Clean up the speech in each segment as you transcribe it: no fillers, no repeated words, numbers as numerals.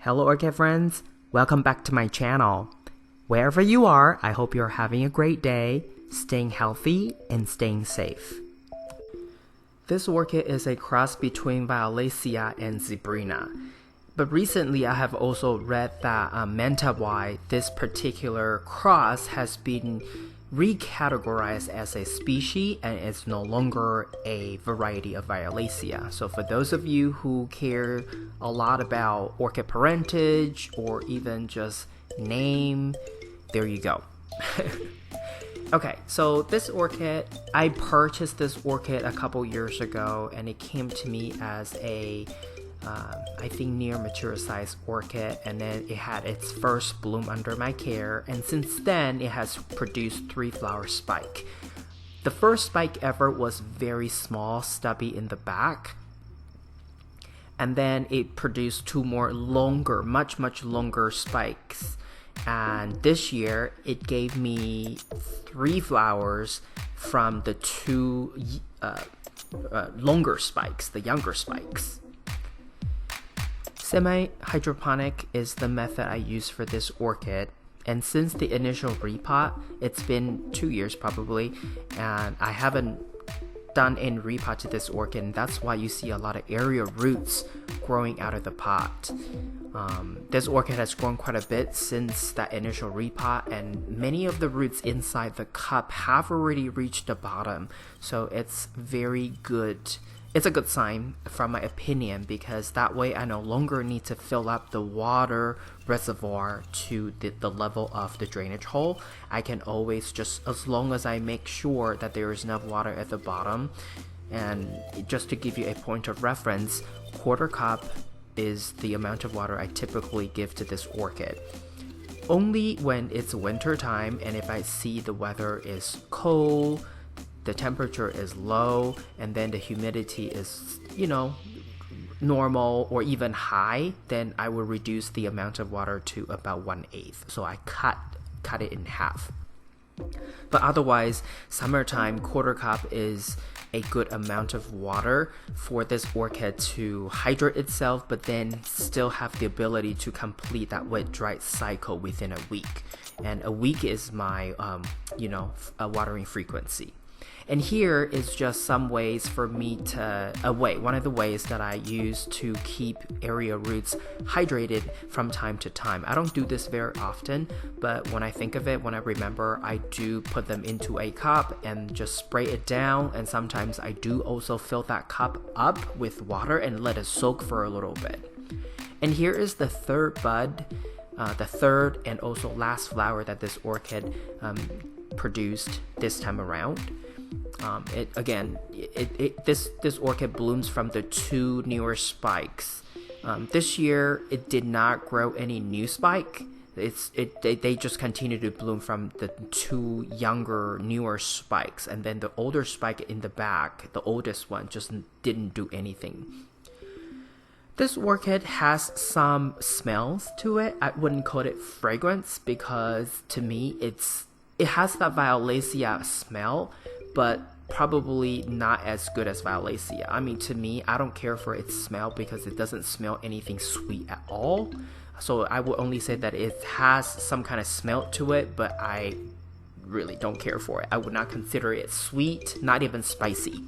Hello Orchid friends, welcome back to my channel. Wherever you are, I hope you're having a great day, staying healthy and staying safe. This orchid is a cross between Violacea and Zebrina. But recently I have also read that Menta-wide, this particular cross has been recategorized as a species and it's no longer a variety of Violacea. So for those of you who care a lot about orchid parentage or even just name, there you go. Okay, so this orchid, I purchased this orchid a couple years ago and it came to me as a I think near mature size orchid, and then it had its first bloom under my care, and since then it has produced 3 flower spike. The first spike ever was very small, stubby in the back, and then it produced 2 more longer, much longer spikes, and this year it gave me 3 flowers from the 2 longer spikes, the younger spikes. Semi-hydroponic is the method I use for this orchid, and since the initial repot, it's been 2 years probably, and I haven't done any repot to this orchid, and that's why you see a lot of area roots growing out of the pot. This orchid has grown quite a bit since that initial repot, and many of the roots inside the cup have already reached the bottom, so it's very good. It's a good sign from my opinion, because that way I no longer need to fill up the water reservoir to the level of the drainage hole. I can always just, as long as I make sure that there is enough water at the bottom, and just to give you a point of reference, 1/4 cup is the amount of water I typically give to this orchid. Only when it's winter time and if I see the weather is cold, the temperature is low, and then the humidity is, normal or even high, then I will reduce the amount of water to about 1/8. So I cut it in half. But otherwise, summertime, 1/4 cup is a good amount of water for this orchid to hydrate itself, but then still have the ability to complete that wet-dry cycle within a week. And a week is my, watering frequency. And here is just some ways for me to, one of the ways that I use to keep area roots hydrated from time to time. I don't do this very often, but when I think of it, when I remember, I do put them into a cup and just spray it down, and sometimes I do also fill that cup up with water and let it soak for a little bit. And here is the third bud, the third and also last flower that this orchid produced this time around. This orchid blooms from the 2 newer spikes. This year it did not grow any new spike. They just continue to bloom from the 2 younger, newer spikes, and then the older spike in the back, the oldest one, just didn't do anything. This orchid has some smells to it. I wouldn't call it fragrance, because to me it has that Violacea smell, but probably not as good as Violacea. I mean, to me, I don't care for its smell because it doesn't smell anything sweet at all. So I would only say that it has some kind of smell to it, but I really don't care for it. I would not consider it sweet, not even spicy.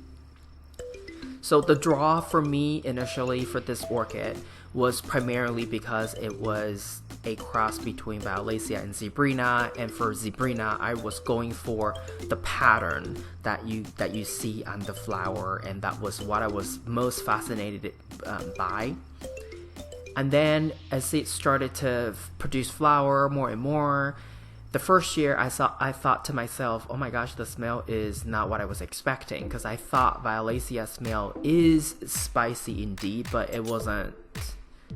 So the draw for me initially for this orchid was primarily because it was a cross between Violacea and Zebrina, and for Zebrina I was going for the pattern that you see on the flower, and that was what I was most fascinated by. And then as it started to produce flower more and more, the first year I thought to myself, oh my gosh, the smell is not what I was expecting, because I thought Violacea smell is spicy indeed, but it wasn't,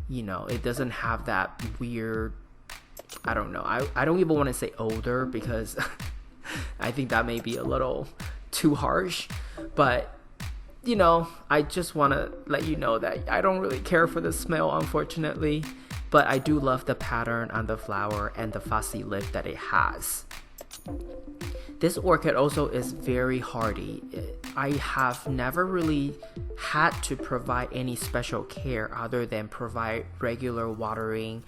it doesn't have that weird, I don't know, I don't even want to say odor, because I think that may be a little too harsh, but I just want to let you know that I don't really care for the smell, unfortunately. But I do love the pattern on the flower and the fussy lip that it has. This orchid also is very hardy. I have never really had to provide any special care other than provide regular watering.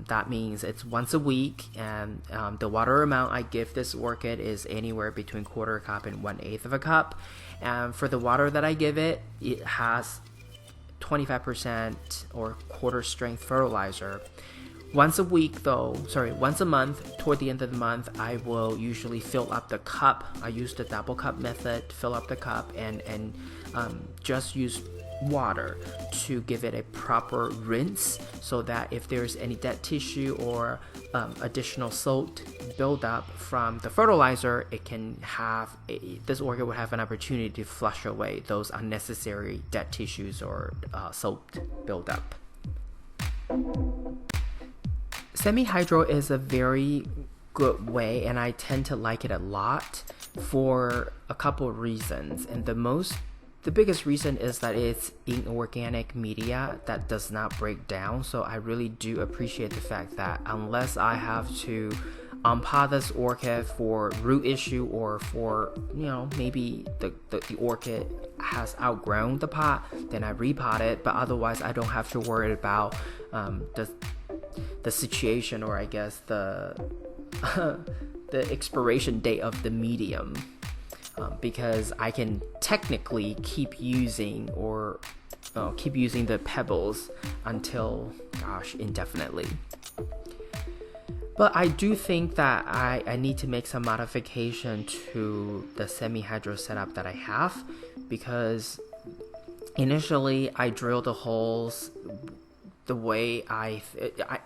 That means it's once a week, and the water amount I give this orchid is anywhere between 1/4 cup and 1/8 of a cup. And for the water that I give it, it has 25% or quarter strength fertilizer. Once a month, toward the end of the month, I will usually fill up the cup. I use the double cup method, fill up the cup, and just use water to give it a proper rinse, so that if there's any dead tissue or additional salt buildup from the fertilizer, this orchid would have an opportunity to flush away those unnecessary dead tissues or salt buildup. Semi-hydro is a very good way, and I tend to like it a lot for a couple of reasons. And the biggest reason is that it's inorganic media that does not break down. So I really do appreciate the fact that unless I have to unpot this orchid for root issue, or for maybe the orchid has outgrown the pot, then I repot it. But otherwise, I don't have to worry about the situation, or I guess the the expiration date of the medium, because I can technically keep using the pebbles until indefinitely. But I do think that I need to make some modification to the semi-hydro setup that I have, because initially I drilled the holes the way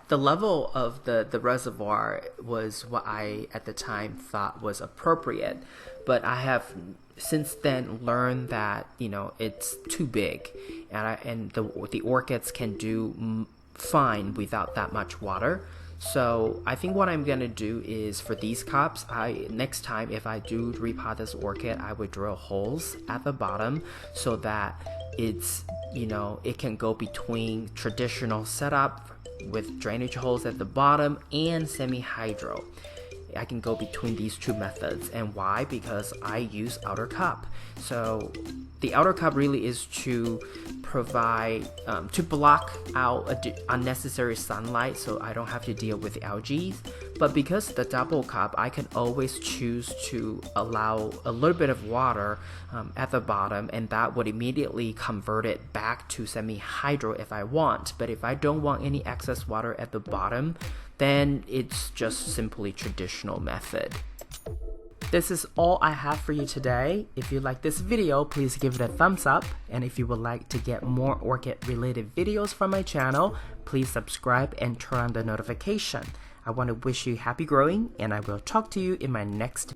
the level of the reservoir was what I at the time thought was appropriate, but I have since then learned that it's too big, and the orchids can do fine without that much water. So I think what I'm gonna do is, for these cups, next time if I do repot this orchid, I would drill holes at the bottom so that it can go between traditional setup with drainage holes at the bottom and semi-hydro. I can go between these two methods. And why? Because I use outer cup. So the outer cup really is to provide, to block out unnecessary sunlight, so I don't have to deal with the algae. But because the double cup, I can always choose to allow a little bit of water at the bottom, and that would immediately convert it back to semi-hydro if I want. But if I don't want any excess water at the bottom, then it's just simply traditional method. This is all I have for you today. If you like this video, please give it a thumbs up. And if you would like to get more orchid related videos from my channel, please subscribe and turn on the notification. I want to wish you happy growing, and I will talk to you in my next